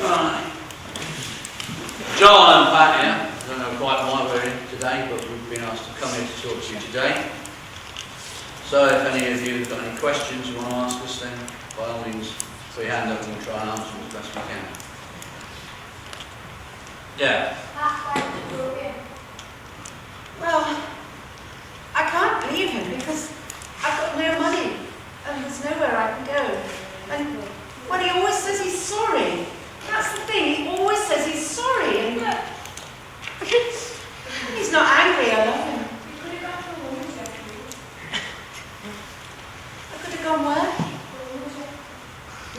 Right. John and Pat here. I don't know quite why we're in today, but we've been asked to come here to talk to you today. So if any of you have got any questions you want to ask us, then by all means put your hand up and we'll try and answer them as best we can. Yeah. Well, I can't leave him because I've got no money and there's nowhere I can go. And well, he always says he's sorry. That's the thing, he always says he's sorry. And he's not angry, I love him. I could have gone where? I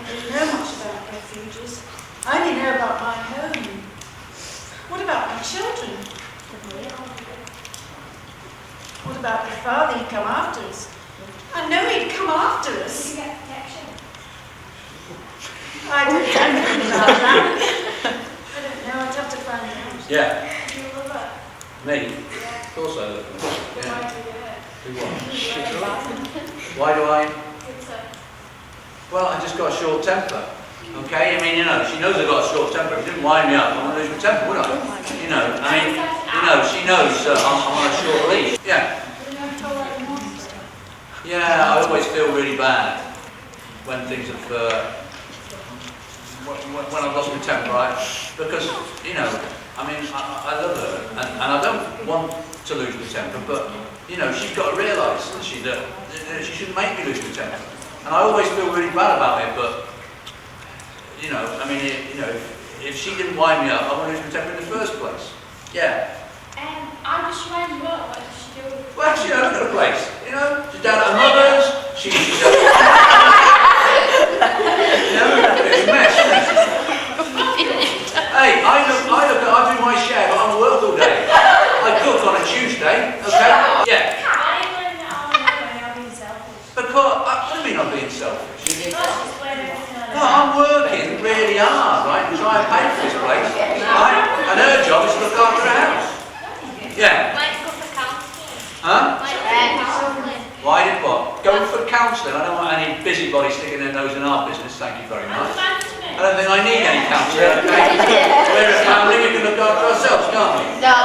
don't know much about refuges. I only know about my home. What about my children? What about the father? He'd come after us. I know he'd come after us. Did you get protection? I don't know about that. I don't know, I'd have to find out. Yeah. Do you love it? Me? Yeah. Of course I love them. Then Yeah. why do you do it? Do what? It's Why do I? a- Well, I just got a short temper. Okay? I mean, you know, she knows I've got a short temper. If she didn't wind me up, I wouldn't lose my temper, would I? You know, I mean, you know, she knows I'm on a short leash. Yeah. Yeah, I always feel really bad when things have, when I've lost my temper, right? Because, you know, I mean, I love her, and I don't want to lose my temper, but, you know, she's got to realise that she shouldn't make me lose my temper. And I always feel really bad about it, but, you know, I mean, you know, if she didn't wind me up, I wouldn't lose my temper in the first place. Yeah. I just remind you what does she do? Well, she hasn't got a place, you know. She's down at her mother's. She's you know, it's a mess, isn't it? Hey, I do my share, but I'm at work all day. I cook on a Tuesday, okay? Yeah. I'm being selfish. Because, what do you mean I'm being selfish? No, I'm working really hard, right, to try and pay for this place, right? And her job is to look after her house. Yeah. Huh? Why did what? Going for counselling. I don't want any busybody sticking their nose in our business, thank you very much. I don't think I need any counselling, okay? We're a family, we can look after ourselves, can't we? No.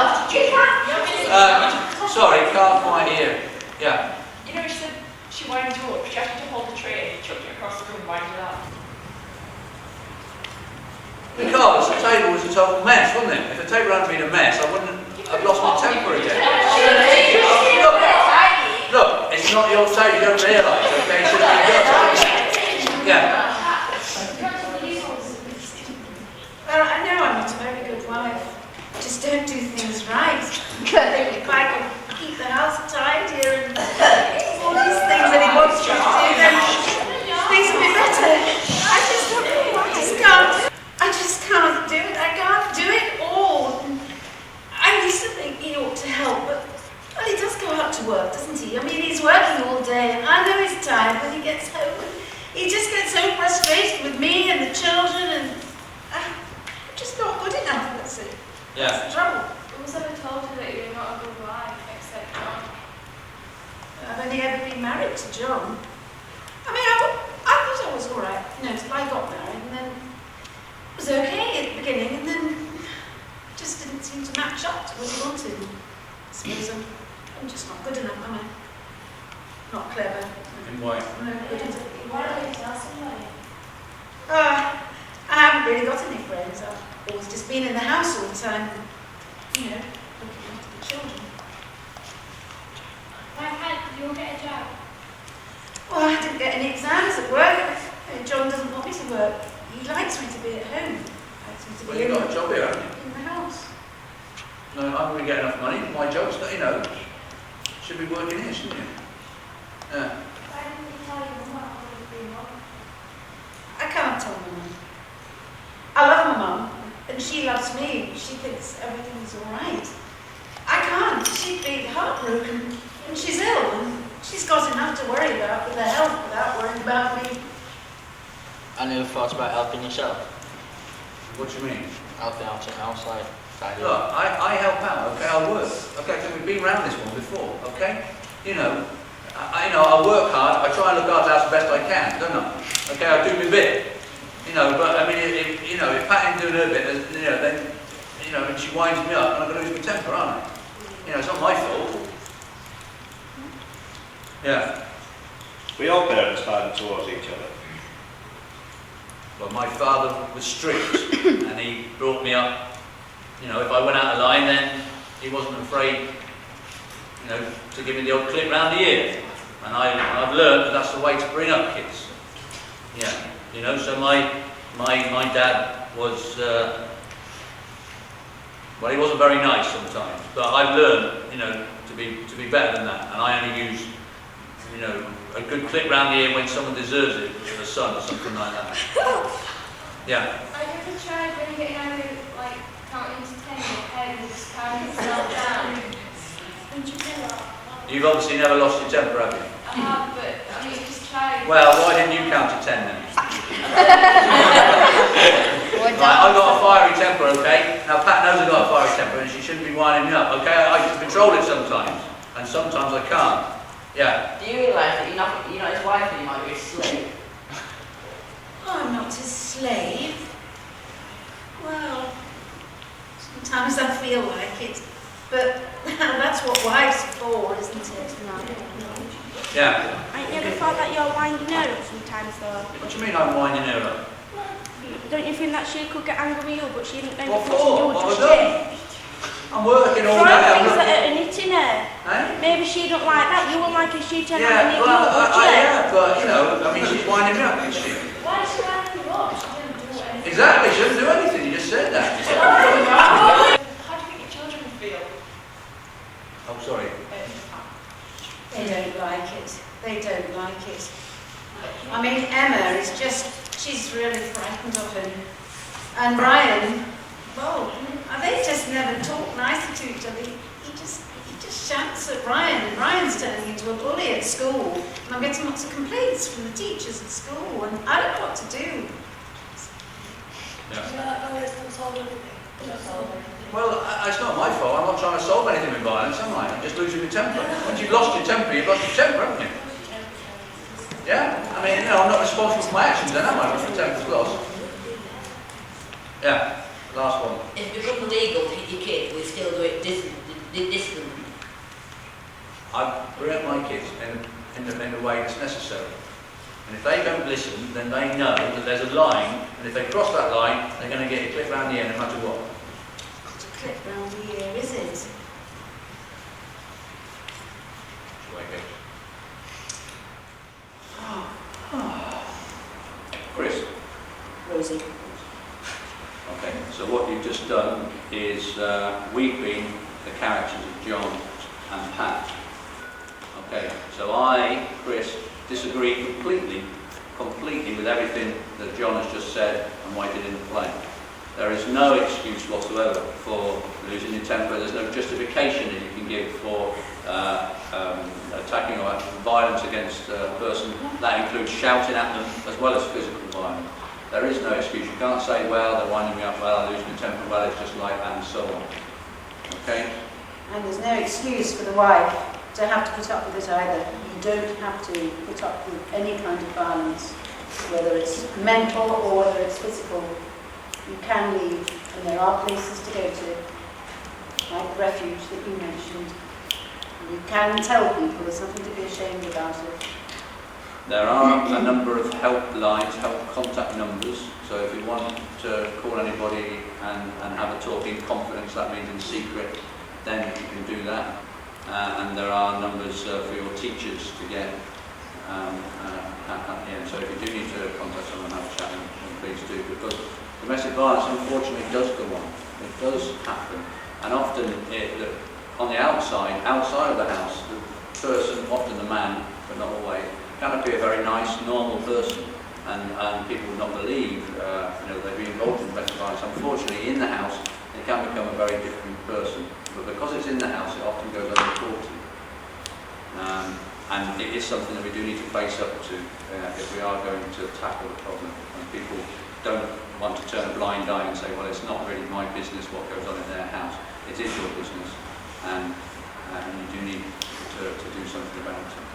Sorry, can't quite hear. Yeah. You know, she said she wound you up. She asked you to hold the tray and she chucked it across the room and wound you up. Because the table was a total mess, wasn't it? If the table hadn't been a mess, I wouldn't have lost my temper again. Look, it's not your table, you don't realise, okay? It should have been yours. Yeah. Well, I know I'm not a very good wife. I just don't do things right. If I could keep the house tidier and all these things that he wants me to do, then things would be better. I just can't do it. I can't do it all. I used to think he ought to help, but well, he does go out to work, doesn't he? I mean, he's working all day, and I know he's tired when he gets home. He just gets so frustrated with me and the children, and I'm just not good enough. That's it. Yeah. That's the trouble. Who's ever told you that you're not a good wife except John? I've only ever been married to John. I mean, I thought I was all right, you know, till I got married, and then it was okay at the beginning, and then it just didn't seem to match up to what he wanted. I suppose I'm just not good enough, am I? Not clever. In what? No good enough. Why don't you tell somebody? I haven't really got any friends. I've always just been in the house all the time, you know, looking after the children. Why can't you get a job? Well, I didn't get any exams at work. John doesn't want me to work. He likes me to be at home. He likes me to Well, be you've got a job here, haven't you? in the house. No, I'm going to get enough money. My job's not, you know, should be working here, shouldn't you? Yeah. Why didn't you tell your mum what was being wrong? I can't tell my mum. I love my mum, and she loves me. She thinks everything's all right. I can't. She'd be heartbroken, and she's ill, and she's got enough to worry about with her health without worrying about me. I never thought about helping yourself. What do you mean? Helping out on the outside. Look, I help out, okay, I work. Okay, so we've been around this one before, okay? You know, I work hard, I try and look after the house the best I can, don't I? Okay, I do my bit. You but I mean, if Patty's doing her bit, then, and she winds me up, and I'm going to lose my temper, aren't I? It's not my fault. Yeah. We all parents fighting towards each other. Well, my father was strict, and he brought me up. If I went out of line, then he wasn't afraid, to give me the old clip round the ear. And I've learned that that's the way to bring up kids. Yeah. So my dad was, well, he wasn't very nice sometimes, but I've learned, to be better than that. And I only use, a good clip round the ear when someone deserves it, a son or something like that. Yeah. I never tried when you get angry, like counting to 10 in your head and just calm yourself down. You've obviously never lost your temper, have you? I have, but I mean, just try. Well, why didn't you count to 10 then? Right, I've got a fiery temper, okay? Now Pat knows I've got a fiery temper and she shouldn't be winding me up, okay? I can control it sometimes, and sometimes I can't. Yeah. Do you realise that you're not his wife anymore, you're his slave? I'm not his slave. Well, sometimes I feel like it, but that's what wives are for, isn't it? Yeah. I never thought that you're winding her up sometimes though. What do you mean I'm winding her up? Don't you think that she could get angry with you, but she didn't know What what for? you What just was did? I'm working all Try day. things that are knitting her. Eh? Maybe she don't like that. You won't like if she turned around Yeah, and knit well, you, would you? yeah, but I mean, she's winding me up, isn't she? Why is she winding you up? She didn't do anything. Exactly, she doesn't do anything, you just said that. How do you think your children feel? Oh, sorry. They don't like it. They don't like it. I mean, Emma is she's really frightened of him. And Brian, well, they just never talk nicely to each other. He just shouts at Brian, and Brian's turning into a bully at school. And I'm getting lots of complaints from the teachers at school, and I don't know what to do. Well, it's not my fault. I'm not trying to solve anything with violence, am I? I'm just losing my temper. Once you've lost your temper, you've lost your temper, haven't you? Yeah? I mean, I'm not responsible for my actions then, am I? Once my temper's lost. Yeah. Last one. If it becomes illegal to hit your kid, we still do it discipline. I bring up my kids in the way that's necessary. And if they don't listen, then they know that there's a line, and if they cross that line, they're going to get a clip round the ear no matter what. It's a clip round the ear, is it? That's the way it goes. Chris. Rosie. Okay, so what you've just done is we've been the characters of John and Pat. Okay, so I, Chris, disagree completely with everything that John has just said and what he did in the play. There is no excuse whatsoever for losing your temper. There's no justification that you can give for attacking or violence against a person. That includes shouting at them as well as physical violence. There is no excuse. You can't say, well, they're winding me up, well, I lose my temper, well, it's just like that, and so on. Okay? And there's no excuse for the wife to have to put up with it either. You don't have to put up with any kind of violence, whether it's mental or whether it's physical. You can leave, and there are places to go to, like the refuge that you mentioned. You can tell people there's nothing to be ashamed about it. There are a number of help lines, help contact numbers, so if you want to call anybody and have a talk in confidence, that means in secret, then you can do that. And there are numbers for your teachers to get. So if you do need to contact someone and have a chat, then please do, because domestic violence unfortunately does go on. It does happen. And often on the outside of the house, the person, often the man, but not always, can be a very nice, normal person, and people would not believe they'd be involved in domestic violence. Unfortunately, in the house, they can become a very different person. But because it's in the house, it often goes unreported. And it is something that we do need to face up to if we are going to tackle the problem. And people don't want to turn a blind eye and say, well, it's not really my business what goes on in their house. It is your business, and you do need to do something about it.